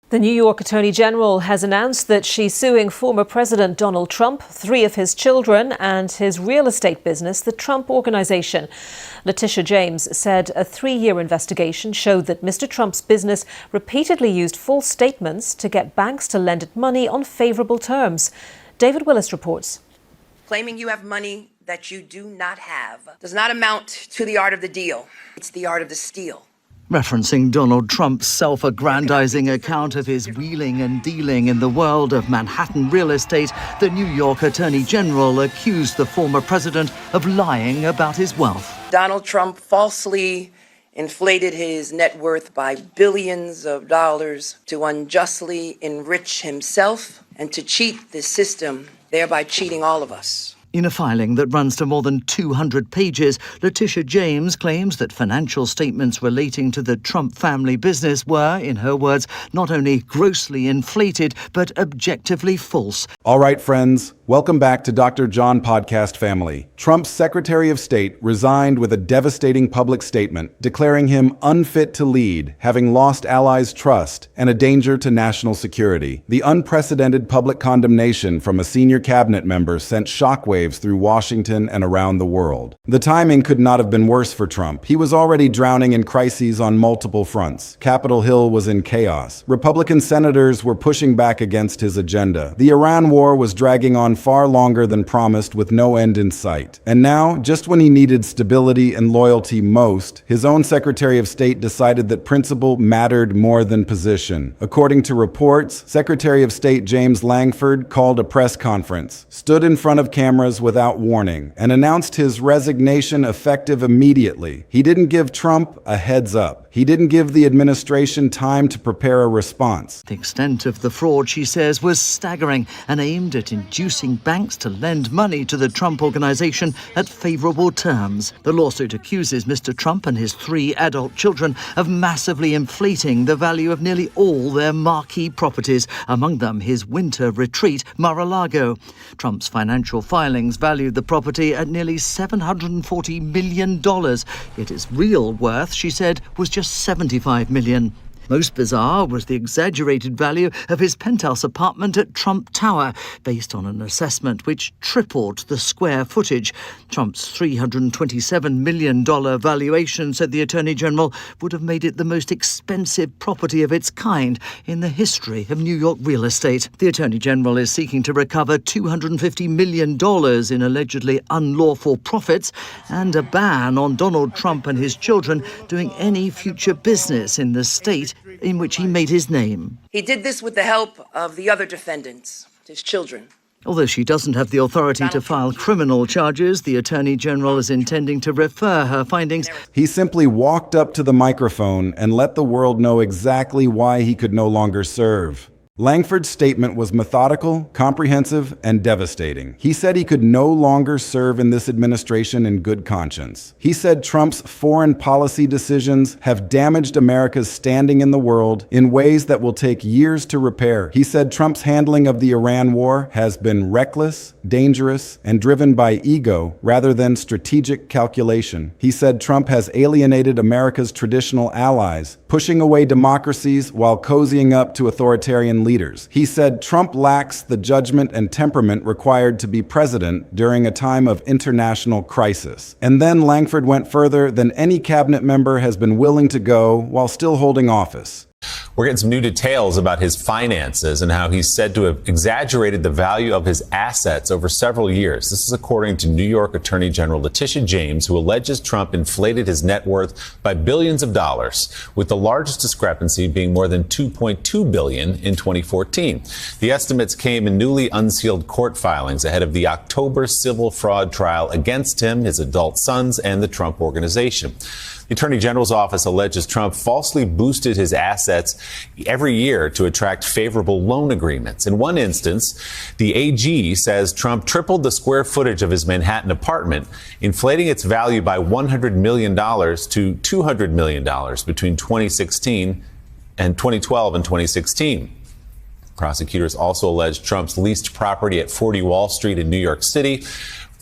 The New York Attorney General has announced that she's suing former President Donald Trump, 3 of his children, and his real estate business, the Trump Organization. Letitia James said a 3-year investigation showed that Mr. Trump's business repeatedly used false statements to get banks to lend it money on favorable terms. David Willis reports. Claiming you have money that you do not have does not amount to the art of the deal. It's the art of the steal. Referencing Donald Trump's self-aggrandizing account of his wheeling and dealing in the world of Manhattan real estate, the New York Attorney General accused the former president of lying about his wealth. Donald Trump falsely inflated his net worth by billions of dollars to unjustly enrich himself and to cheat the system, thereby cheating all of us. In a filing that runs to more than 200 pages, Letitia James claims that financial statements relating to the Trump family business were, in her words, not only grossly inflated, but objectively false. All right, friends, welcome back to Dr. John Podcast Family. Trump's Secretary of State resigned with a devastating public statement declaring him unfit to lead, having lost allies' trust, and a danger to national security. The unprecedented public condemnation from a senior cabinet member sent shockwaves through Washington and around the world. The timing could not have been worse for Trump. He was already drowning in crises on multiple fronts. Capitol Hill was in chaos. Republican senators were pushing back against his agenda. The Iran war was dragging on far longer than promised with no end in sight. And now, just when he needed stability and loyalty most, his own Secretary of State decided that principle mattered more than position. According to reports, Secretary of State James Lankford called a press conference, stood in front of cameras without warning, and announced his resignation effective immediately. He didn't give Trump a heads up. He didn't give the administration time to prepare a response. The extent of the fraud, she says, was staggering and aimed at inducing banks to lend money to the Trump Organization at favorable terms. The lawsuit accuses Mr. Trump and his 3 adult children of massively inflating the value of nearly all their marquee properties, among them his winter retreat, Mar-a-Lago. Trump's financial filings valued the property at nearly $740 million, yet its real worth, she said, was just $75 million. Most bizarre was the exaggerated value of his penthouse apartment at Trump Tower, based on an assessment which tripled the square footage. Trump's $327 million valuation, said the Attorney General, would have made it the most expensive property of its kind in the history of New York real estate. The Attorney General is seeking to recover $250 million in allegedly unlawful profits and a ban on Donald Trump and his children doing any future business in the state in which he made his name. He did this with the help of the other defendants, his children. Although she doesn't have the authority to file criminal charges, the Attorney General is intending to refer her findings. He simply walked up to the microphone and let the world know exactly why he could no longer serve. Lankford's statement was methodical, comprehensive, and devastating. He said he could no longer serve in this administration in good conscience. He said Trump's foreign policy decisions have damaged America's standing in the world in ways that will take years to repair. He said Trump's handling of the Iran war has been reckless, dangerous, and driven by ego rather than strategic calculation. He said Trump has alienated America's traditional allies, pushing away democracies while cozying up to authoritarian leaders. He said Trump lacks the judgment and temperament required to be president during a time of international crisis. And then Lankford went further than any cabinet member has been willing to go while still holding office. We're getting some new details about his finances and how he's said to have exaggerated the value of his assets over several years. This is according to New York Attorney General Letitia James, who alleges Trump inflated his net worth by billions of dollars, with the largest discrepancy being more than $2.2 billion in 2014. The estimates came in newly unsealed court filings ahead of the October civil fraud trial against him, his adult sons, and the Trump Organization. The Attorney General's office alleges Trump falsely boosted his assets every year to attract favorable loan agreements. In one instance, the AG says Trump tripled the square footage of his Manhattan apartment, inflating its value by $100 million to $200 million between 2012 and 2016. Prosecutors also allege Trump's leased property at 40 Wall Street in New York City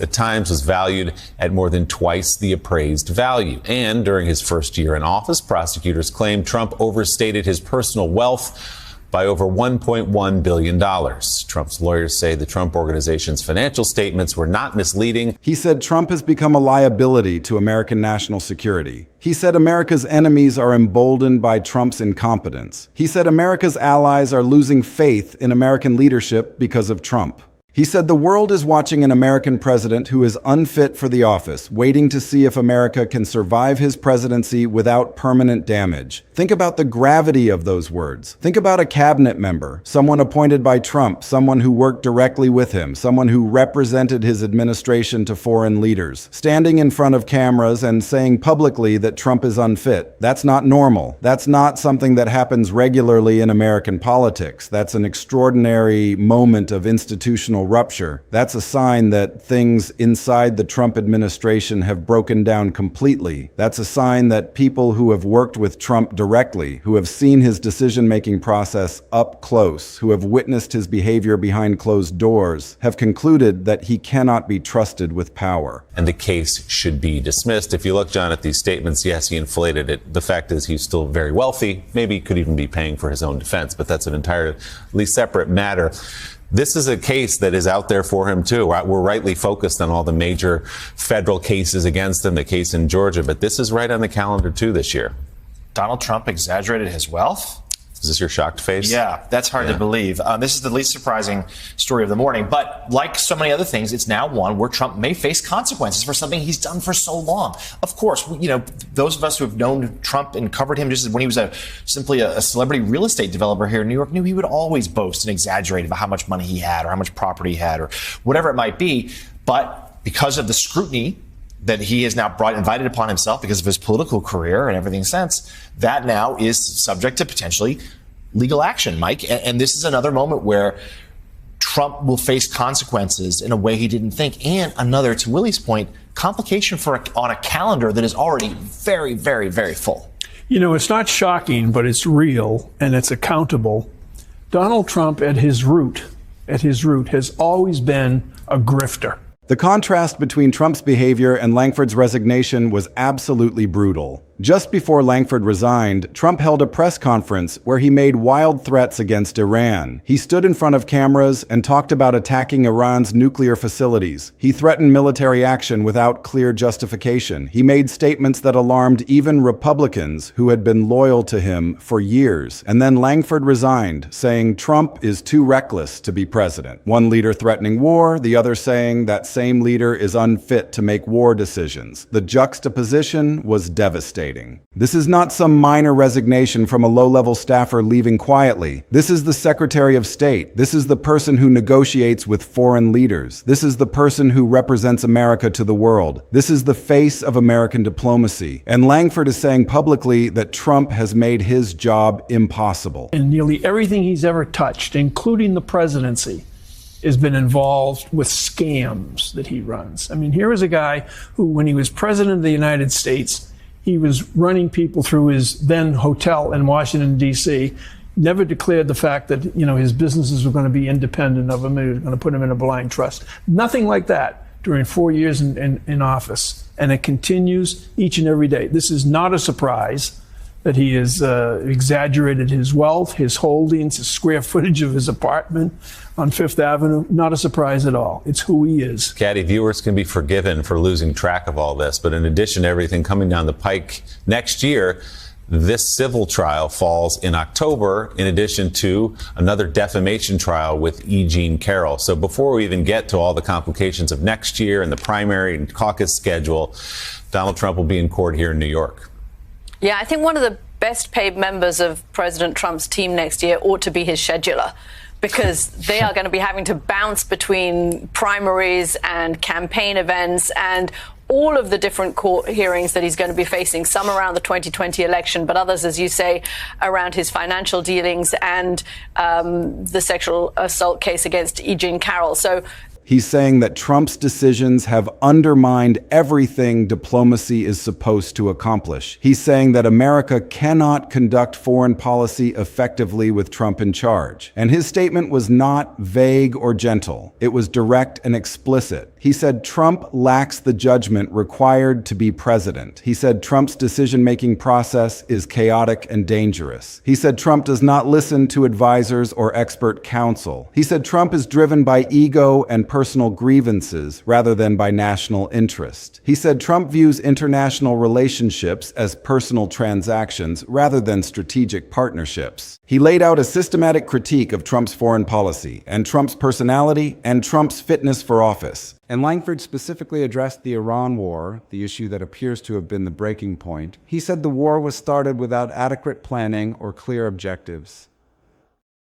at times was valued at more than twice the appraised value. And during his first year in office, prosecutors claim Trump overstated his personal wealth by over $1.1 billion. Trump's lawyers say the Trump Organization's financial statements were not misleading. He said Trump has become a liability to American national security. He said America's enemies are emboldened by Trump's incompetence. He said America's allies are losing faith in American leadership because of Trump. He said the world is watching an American president who is unfit for the office, waiting to see if America can survive his presidency without permanent damage. Think about the gravity of those words. Think about a cabinet member, someone appointed by Trump, someone who worked directly with him, someone who represented his administration to foreign leaders, standing in front of cameras and saying publicly that Trump is unfit. That's not normal. That's not something that happens regularly in American politics. That's an extraordinary moment of institutional rupture. That's a sign that things inside the Trump administration have broken down completely. That's a sign that people who have worked with Trump directly, who have seen his decision-making process up close, who have witnessed his behavior behind closed doors, have concluded that he cannot be trusted with power. And the case should be dismissed. If you look, John, at these statements, yes, he inflated it. The fact is he's still very wealthy. Maybe he could even be paying for his own defense, but that's an entirely separate matter. This is a case that is out there for him, too. We're rightly focused on all the major federal cases against him, the case in Georgia, but this is right on the calendar, too, this year. Donald Trump exaggerated his wealth? Is this your shocked face? Yeah, that's hard to believe. This is the least surprising story of the morning. But like so many other things, it's now one where Trump may face consequences for something he's done for so long. Of course, those of us who have known Trump and covered him just when he was simply a celebrity real estate developer here in New York knew he would always boast and exaggerate about how much money he had or how much property he had or whatever it might be. But because of the scrutiny that he has now invited upon himself because of his political career and everything since, that now is subject to potentially legal action, Mike. And this is another moment where Trump will face consequences in a way he didn't think. And another, to Willie's point, complication on a calendar that is already very, very, very full. It's not shocking, but it's real and it's accountable. Donald Trump at his root has always been a grifter. The contrast between Trump's behavior and Langford's resignation was absolutely brutal. Just before Langford resigned, Trump held a press conference where he made wild threats against Iran. He stood in front of cameras and talked about attacking Iran's nuclear facilities. He threatened military action without clear justification. He made statements that alarmed even Republicans who had been loyal to him for years. And then Langford resigned, saying Trump is too reckless to be president. One leader threatening war, the other saying that same leader is unfit to make war decisions. The juxtaposition was devastating. This is not some minor resignation from a low-level staffer leaving quietly. This is the Secretary of State. This is the person who negotiates with foreign leaders. This is the person who represents America to the world. This is the face of American diplomacy. And Langford is saying publicly that Trump has made his job impossible. And nearly everything he's ever touched, including the presidency, has been involved with scams that he runs. I mean, here is a guy who, when he was president of the United States, he was running people through his then hotel in Washington, D.C., never declared the fact that, his businesses were going to be independent of him. He was going to put him in a blind trust. Nothing like that during 4 years in office. And it continues each and every day. This is not a surprise that he has exaggerated his wealth, his holdings, the square footage of his apartment on Fifth Avenue. Not a surprise at all. It's who he is. Caddy, viewers can be forgiven for losing track of all this, but in addition to everything coming down the pike next year, this civil trial falls in October, in addition to another defamation trial with E. Jean Carroll. So before we even get to all the complications of next year and the primary and caucus schedule, Donald Trump will be in court here in New York. Yeah, I think one of the best paid members of President Trump's team next year ought to be his scheduler, because they are going to be having to bounce between primaries and campaign events and all of the different court hearings that he's going to be facing, some around the 2020 election, but others, as you say, around his financial dealings and the sexual assault case against E. Jean Carroll. So He's saying that Trump's decisions have undermined everything diplomacy is supposed to accomplish. He's saying that America cannot conduct foreign policy effectively with Trump in charge. And his statement was not vague or gentle. It was direct and explicit. He said Trump lacks the judgment required to be president. He said Trump's decision-making process is chaotic and dangerous. He said Trump does not listen to advisors or expert counsel. He said Trump is driven by ego and personal grievances rather than by national interest. He said Trump views international relationships as personal transactions rather than strategic partnerships. He laid out a systematic critique of Trump's foreign policy and Trump's personality and Trump's fitness for office. And Langford specifically addressed the Iran war, the issue that appears to have been the breaking point. He said the war was started without adequate planning or clear objectives.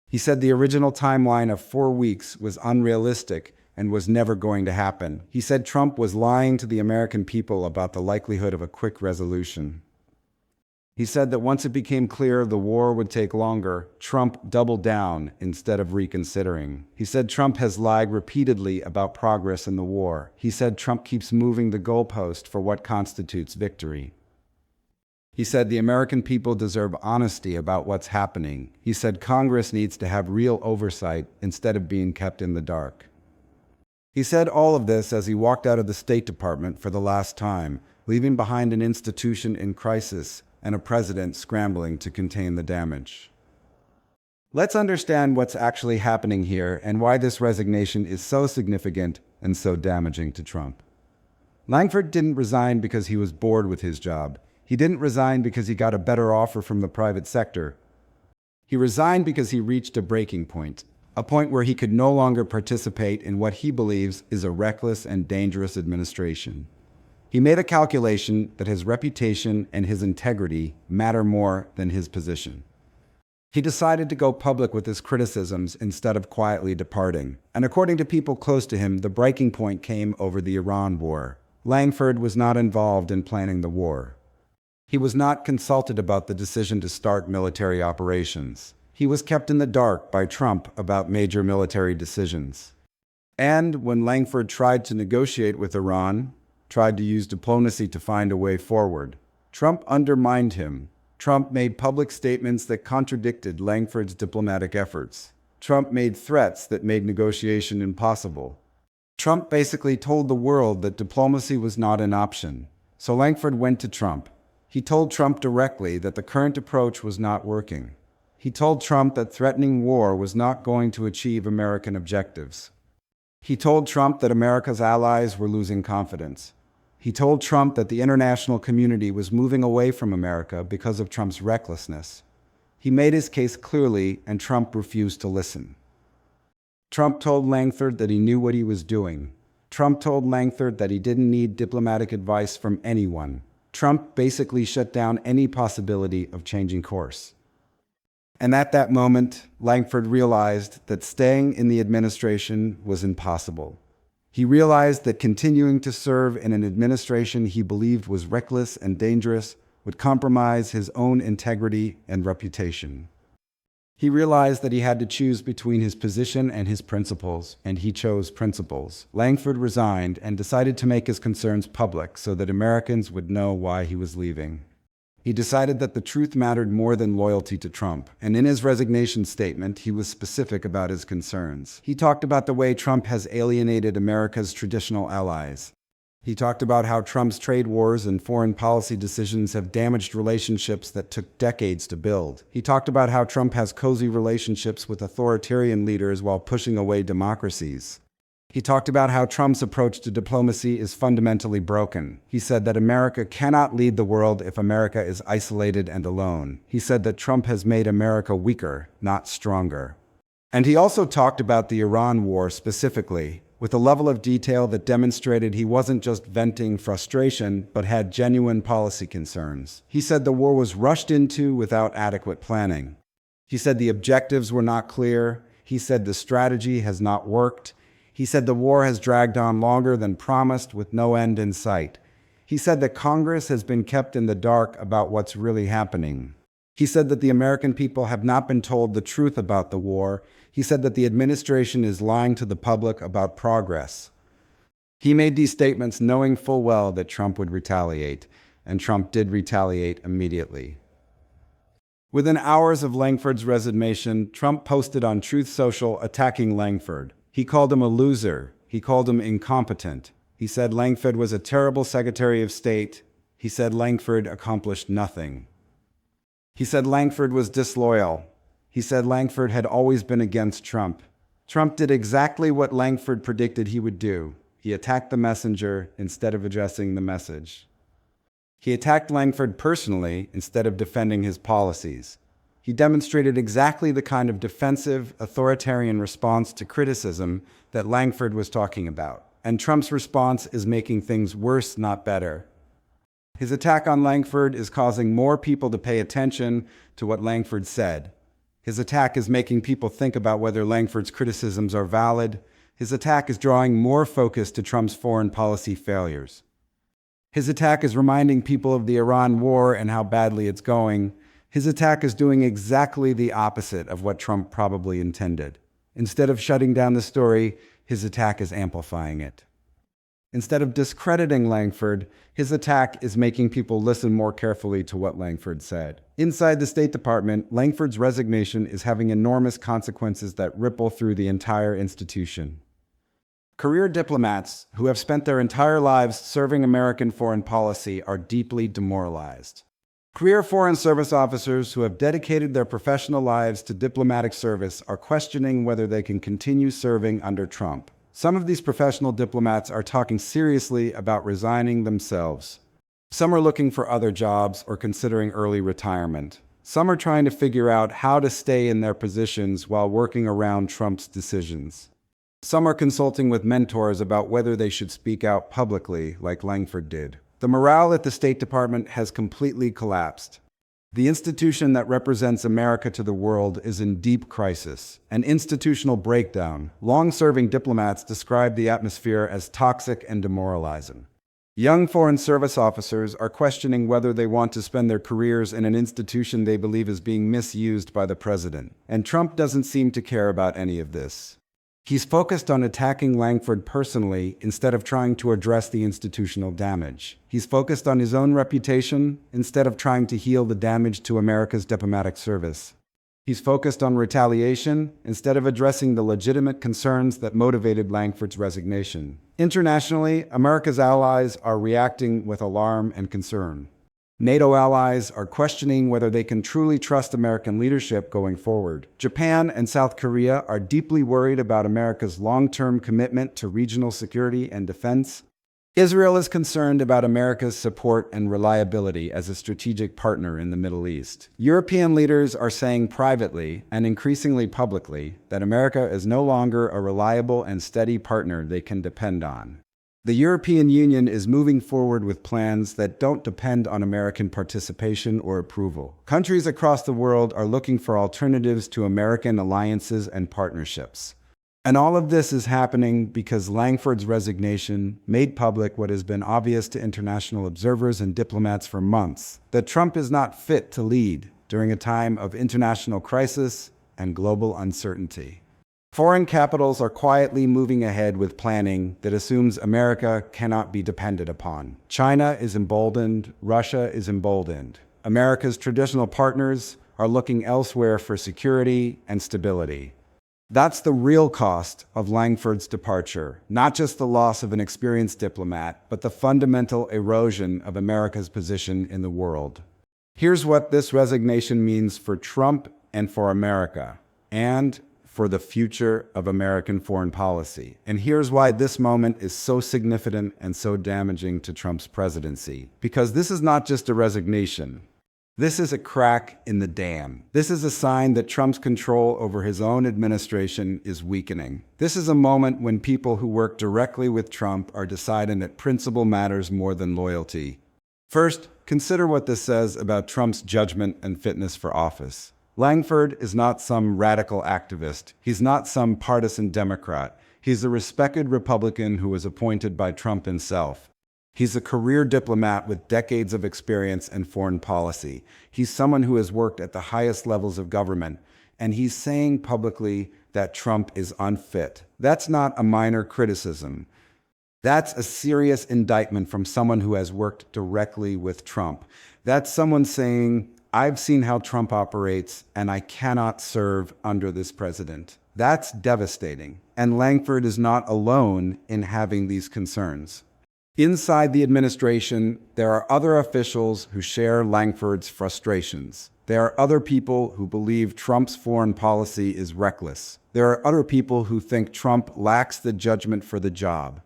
He said the original timeline of 4 weeks was unrealistic and was never going to happen. He said Trump was lying to the American people about the likelihood of a quick resolution. He said that once it became clear the war would take longer, Trump doubled down instead of reconsidering. He said Trump has lied repeatedly about progress in the war. He said Trump keeps moving the goalpost for what constitutes victory. He said the American people deserve honesty about what's happening. He said Congress needs to have real oversight instead of being kept in the dark. He said all of this as he walked out of the State Department for the last time, leaving behind an institution in crisis and a president scrambling to contain the damage. Let's understand what's actually happening here and why this resignation is so significant and so damaging to Trump. Langford didn't resign because he was bored with his job. He didn't resign because he got a better offer from the private sector. He resigned because he reached a breaking point, a point where he could no longer participate in what he believes is a reckless and dangerous administration. He made a calculation that his reputation and his integrity matter more than his position. He decided to go public with his criticisms instead of quietly departing. And according to people close to him, the breaking point came over the Iran war. Langford was not involved in planning the war. He was not consulted about the decision to start military operations. He was kept in the dark by Trump about major military decisions. And when Langford tried to negotiate with Iran, tried to use diplomacy to find a way forward, Trump undermined him. Trump made public statements that contradicted Langford's diplomatic efforts. Trump made threats that made negotiation impossible. Trump basically told the world that diplomacy was not an option. So Langford went to Trump. He told Trump directly that the current approach was not working. He told Trump that threatening war was not going to achieve American objectives. He told Trump that America's allies were losing confidence. He told Trump that the international community was moving away from America because of Trump's recklessness. He made his case clearly, and Trump refused to listen. Trump told Langford that he knew what he was doing. Trump told Langford that he didn't need diplomatic advice from anyone. Trump basically shut down any possibility of changing course. And at that moment, Langford realized that staying in the administration was impossible. He realized that continuing to serve in an administration he believed was reckless and dangerous would compromise his own integrity and reputation. He realized that he had to choose between his position and his principles, and he chose principles. Langford resigned and decided to make his concerns public so that Americans would know why he was leaving. He decided that the truth mattered more than loyalty to Trump, and in his resignation statement, he was specific about his concerns. He talked about the way Trump has alienated America's traditional allies. He talked about how Trump's trade wars and foreign policy decisions have damaged relationships that took decades to build. He talked about how Trump has cozy relationships with authoritarian leaders while pushing away democracies. He talked about how Trump's approach to diplomacy is fundamentally broken. He said that America cannot lead the world if America is isolated and alone. He said that Trump has made America weaker, not stronger. And he also talked about the Iran war specifically, with a level of detail that demonstrated he wasn't just venting frustration, but had genuine policy concerns. He said the war was rushed into without adequate planning. He said the objectives were not clear. He said the strategy has not worked. He said the war has dragged on longer than promised with no end in sight. He said that Congress has been kept in the dark about what's really happening. He said that the American people have not been told the truth about the war. He said that the administration is lying to the public about progress. He made these statements knowing full well that Trump would retaliate, and Trump did retaliate immediately. Within hours of Langford's resignation, Trump posted on Truth Social attacking Langford. He called him a loser. He called him incompetent. He said Langford was a terrible Secretary of State. He said Langford accomplished nothing. He said Langford was disloyal. He said Langford had always been against Trump. Trump did exactly what Langford predicted he would do. He attacked the messenger instead of addressing the message. He attacked Langford personally instead of defending his policies. He demonstrated exactly the kind of defensive, authoritarian response to criticism that Langford was talking about. And Trump's response is making things worse, not better. His attack on Langford is causing more people to pay attention to what Langford said. His attack is making people think about whether Langford's criticisms are valid. His attack is drawing more focus to Trump's foreign policy failures. His attack is reminding people of the Iran war and how badly it's going. His attack is doing exactly the opposite of what Trump probably intended. Instead of shutting down the story, his attack is amplifying it. Instead of discrediting Langford, his attack is making people listen more carefully to what Langford said. Inside the State Department, Langford's resignation is having enormous consequences that ripple through the entire institution. Career diplomats who have spent their entire lives serving American foreign policy are deeply demoralized. Career Foreign Service officers who have dedicated their professional lives to diplomatic service are questioning whether they can continue serving under Trump. Some of these professional diplomats are talking seriously about resigning themselves. Some are looking for other jobs or considering early retirement. Some are trying to figure out how to stay in their positions while working around Trump's decisions. Some are consulting with mentors about whether they should speak out publicly, like Langford did. The morale at the State Department has completely collapsed. The institution that represents America to the world is in deep crisis, an institutional breakdown. Long-serving diplomats describe the atmosphere as toxic and demoralizing. Young Foreign Service officers are questioning whether they want to spend their careers in an institution they believe is being misused by the president. And Trump doesn't seem to care about any of this. He's focused on attacking Langford personally instead of trying to address the institutional damage. He's focused on his own reputation instead of trying to heal the damage to America's diplomatic service. He's focused on retaliation instead of addressing the legitimate concerns that motivated Langford's resignation. Internationally, America's allies are reacting with alarm and concern. NATO allies are questioning whether they can truly trust American leadership going forward. Japan and South Korea are deeply worried about America's long-term commitment to regional security and defense. Israel is concerned about America's support and reliability as a strategic partner in the Middle East. European leaders are saying privately and increasingly publicly that America is no longer a reliable and steady partner they can depend on. The European Union is moving forward with plans that don't depend on American participation or approval. Countries across the world are looking for alternatives to American alliances and partnerships. And all of this is happening because Langford's resignation made public what has been obvious to international observers and diplomats for months, that Trump is not fit to lead during a time of international crisis and global uncertainty. Foreign capitals are quietly moving ahead with planning that assumes America cannot be depended upon. China is emboldened, Russia is emboldened. America's traditional partners are looking elsewhere for security and stability. That's the real cost of Langford's departure, not just the loss of an experienced diplomat, but the fundamental erosion of America's position in the world. Here's what this resignation means for Trump and for America, and for the future of American foreign policy. And here's why this moment is so significant and so damaging to Trump's presidency. Because this is not just a resignation. This is a crack in the dam. This is a sign that Trump's control over his own administration is weakening. This is a moment when people who work directly with Trump are deciding that principle matters more than loyalty. First, consider what this says about Trump's judgment and fitness for office. Langford is not some radical activist. He's not some partisan Democrat. He's a respected Republican who was appointed by Trump himself. He's a career diplomat with decades of experience in foreign policy. He's someone who has worked at the highest levels of government, and he's saying publicly that Trump is unfit. That's not a minor criticism. That's a serious indictment from someone who has worked directly with Trump. That's someone saying, I've seen how Trump operates, and I cannot serve under this president. That's devastating. And Langford is not alone in having these concerns. Inside the administration, there are other officials who share Langford's frustrations. There are other people who believe Trump's foreign policy is reckless. There are other people who think Trump lacks the judgment for the job.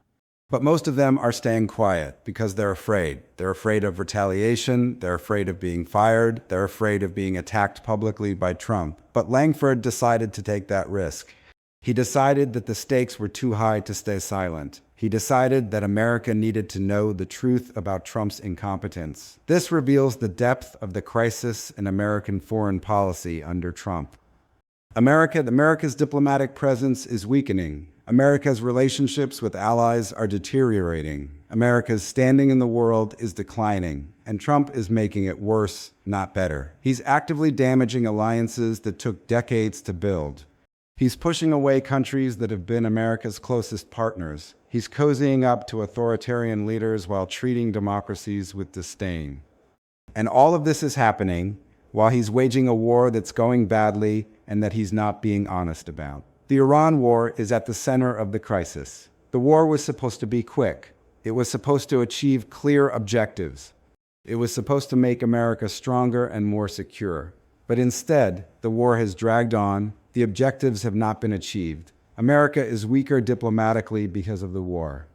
But most of them are staying quiet because they're afraid. They're afraid of retaliation. They're afraid of being fired. They're afraid of being attacked publicly by Trump. But Langford decided to take that risk. He decided that the stakes were too high to stay silent. He decided that America needed to know the truth about Trump's incompetence. This reveals the depth of the crisis in American foreign policy under Trump. America's diplomatic presence is weakening. America's relationships with allies are deteriorating. America's standing in the world is declining, and Trump is making it worse, not better. He's actively damaging alliances that took decades to build. He's pushing away countries that have been America's closest partners. He's cozying up to authoritarian leaders while treating democracies with disdain. And all of this is happening while he's waging a war that's going badly and that he's not being honest about. The Iran war is at the center of the crisis. The war was supposed to be quick. It was supposed to achieve clear objectives. It was supposed to make America stronger and more secure. But instead, the war has dragged on. The objectives have not been achieved. America is weaker diplomatically because of the war.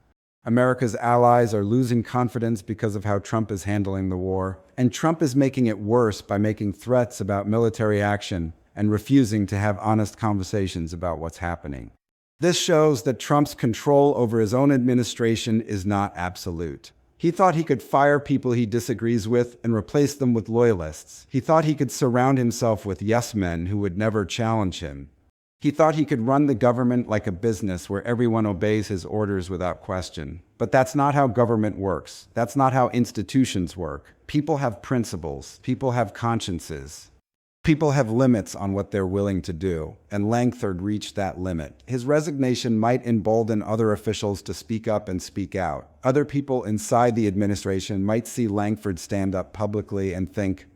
America's allies are losing confidence because of how Trump is handling the war. And Trump is making it worse by making threats about military action and refusing to have honest conversations about what's happening. This shows that Trump's control over his own administration is not absolute. He thought he could fire people he disagrees with and replace them with loyalists. He thought he could surround himself with yes men who would never challenge him. He thought he could run the government like a business where everyone obeys his orders without question. But that's not how government works. That's not how institutions work. People have principles. People have consciences. People have limits on what they're willing to do, and Langford reached that limit. His resignation might embolden other officials to speak up and speak out. Other people inside the administration might see Langford stand up publicly and think,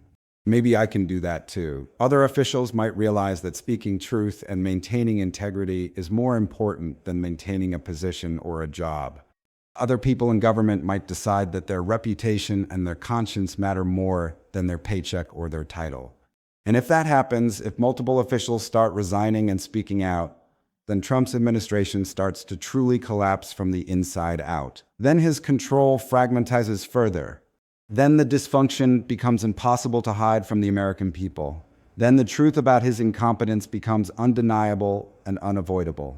maybe I can do that too. Other officials might realize that speaking truth and maintaining integrity is more important than maintaining a position or a job. Other people in government might decide that their reputation and their conscience matter more than their paycheck or their title. And if that happens, if multiple officials start resigning and speaking out, then Trump's administration starts to truly collapse from the inside out. Then his control fragmentizes further. Then the dysfunction becomes impossible to hide from the American people. Then the truth about his incompetence becomes undeniable and unavoidable.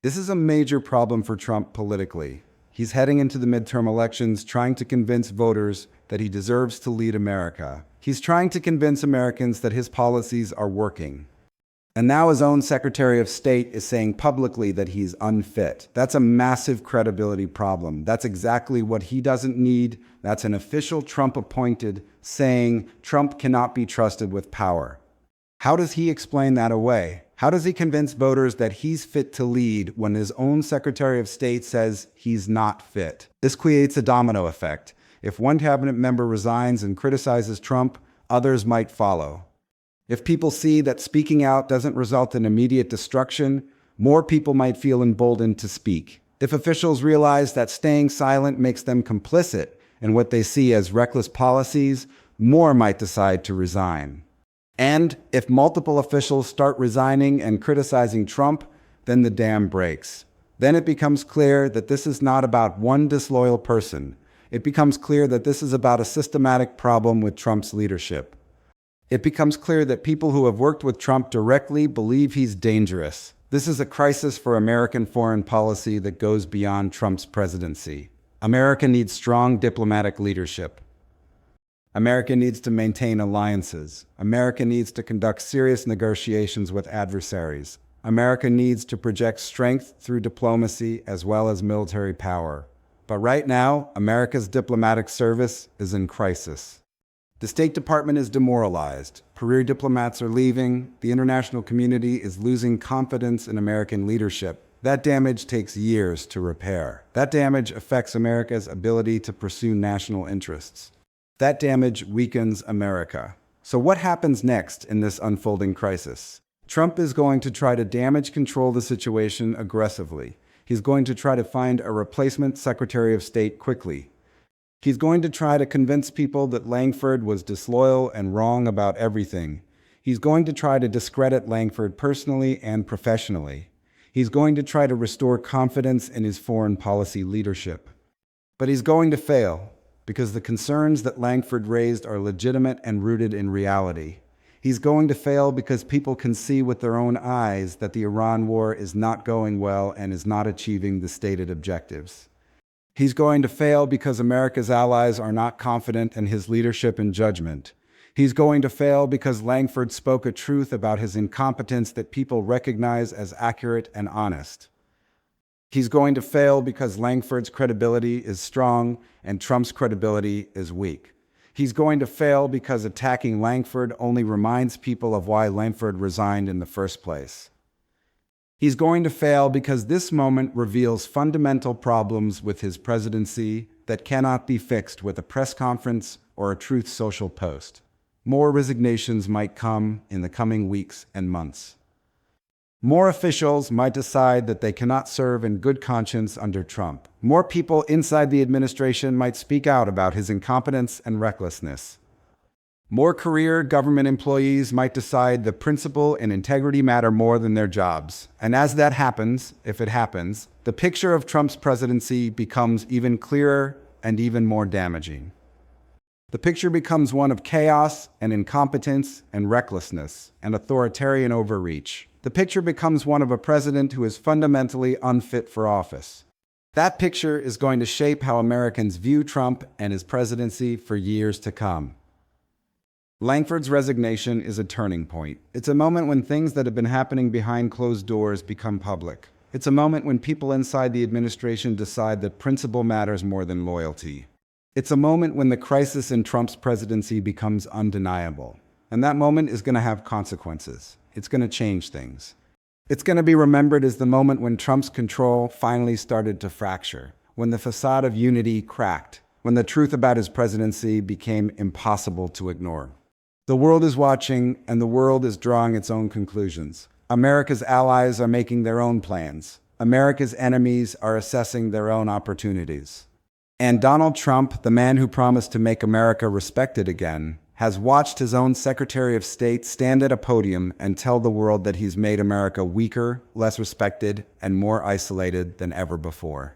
This is a major problem for Trump politically. He's heading into the midterm elections trying to convince voters that he deserves to lead America. He's trying to convince Americans that his policies are working. And now his own Secretary of State is saying publicly that he's unfit. That's a massive credibility problem. That's exactly what he doesn't need. That's an official Trump appointed saying Trump cannot be trusted with power. How does he explain that away? How does he convince voters that he's fit to lead when his own Secretary of State says he's not fit? This creates a domino effect. If one cabinet member resigns and criticizes Trump, others might follow. If people see that speaking out doesn't result in immediate destruction, more people might feel emboldened to speak. If officials realize that staying silent makes them complicit in what they see as reckless policies, more might decide to resign. And if multiple officials start resigning and criticizing Trump, then the dam breaks. Then it becomes clear that this is not about one disloyal person. It becomes clear that this is about a systematic problem with Trump's leadership. It becomes clear that people who have worked with Trump directly believe he's dangerous. This is a crisis for American foreign policy that goes beyond Trump's presidency. America needs strong diplomatic leadership. America needs to maintain alliances. America needs to conduct serious negotiations with adversaries. America needs to project strength through diplomacy as well as military power. But right now, America's diplomatic service is in crisis. The State Department is demoralized. Career diplomats are leaving. The international community is losing confidence in American leadership. That damage takes years to repair. That damage affects America's ability to pursue national interests. That damage weakens America. So what happens next in this unfolding crisis? Trump is going to try to damage control the situation aggressively. He's going to try to find a replacement Secretary of State quickly. He's going to try to convince people that Langford was disloyal and wrong about everything. He's going to try to discredit Langford personally and professionally. He's going to try to restore confidence in his foreign policy leadership. But he's going to fail because the concerns that Langford raised are legitimate and rooted in reality. He's going to fail because people can see with their own eyes that the Iran war is not going well and is not achieving the stated objectives. He's going to fail because America's allies are not confident in his leadership and judgment. He's going to fail because Langford spoke a truth about his incompetence that people recognize as accurate and honest. He's going to fail because Langford's credibility is strong and Trump's credibility is weak. He's going to fail because attacking Langford only reminds people of why Langford resigned in the first place. He's going to fail because this moment reveals fundamental problems with his presidency that cannot be fixed with a press conference or a Truth Social post. More resignations might come in the coming weeks and months. More officials might decide that they cannot serve in good conscience under Trump. More people inside the administration might speak out about his incompetence and recklessness. More career government employees might decide the principle and integrity matter more than their jobs. And as that happens, if it happens, the picture of Trump's presidency becomes even clearer and even more damaging. The picture becomes one of chaos and incompetence and recklessness and authoritarian overreach. The picture becomes one of a president who is fundamentally unfit for office. That picture is going to shape how Americans view Trump and his presidency for years to come. Langford's resignation is a turning point. It's a moment when things that have been happening behind closed doors become public. It's a moment when people inside the administration decide that principle matters more than loyalty. It's a moment when the crisis in Trump's presidency becomes undeniable. And that moment is going to have consequences. It's going to change things. It's going to be remembered as the moment when Trump's control finally started to fracture, when the facade of unity cracked, when the truth about his presidency became impossible to ignore. The world is watching, and the world is drawing its own conclusions. America's allies are making their own plans. America's enemies are assessing their own opportunities. And Donald Trump, the man who promised to make America respected again, has watched his own Secretary of State stand at a podium and tell the world that he's made America weaker, less respected, and more isolated than ever before.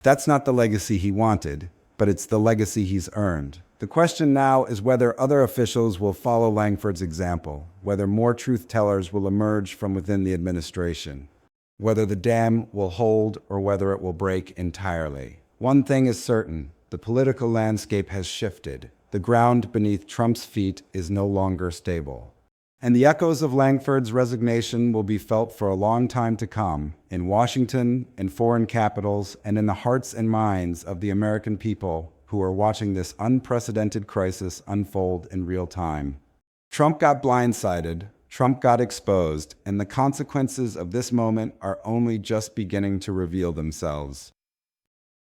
That's not the legacy he wanted, but it's the legacy he's earned. The question now is whether other officials will follow Langford's example, whether more truth-tellers will emerge from within the administration, whether the dam will hold or whether it will break entirely. One thing is certain, the political landscape has shifted. The ground beneath Trump's feet is no longer stable. And the echoes of Langford's resignation will be felt for a long time to come, in Washington, in foreign capitals, and in the hearts and minds of the American people who are watching this unprecedented crisis unfold in real time. Trump got blindsided, Trump got exposed, and the consequences of this moment are only just beginning to reveal themselves.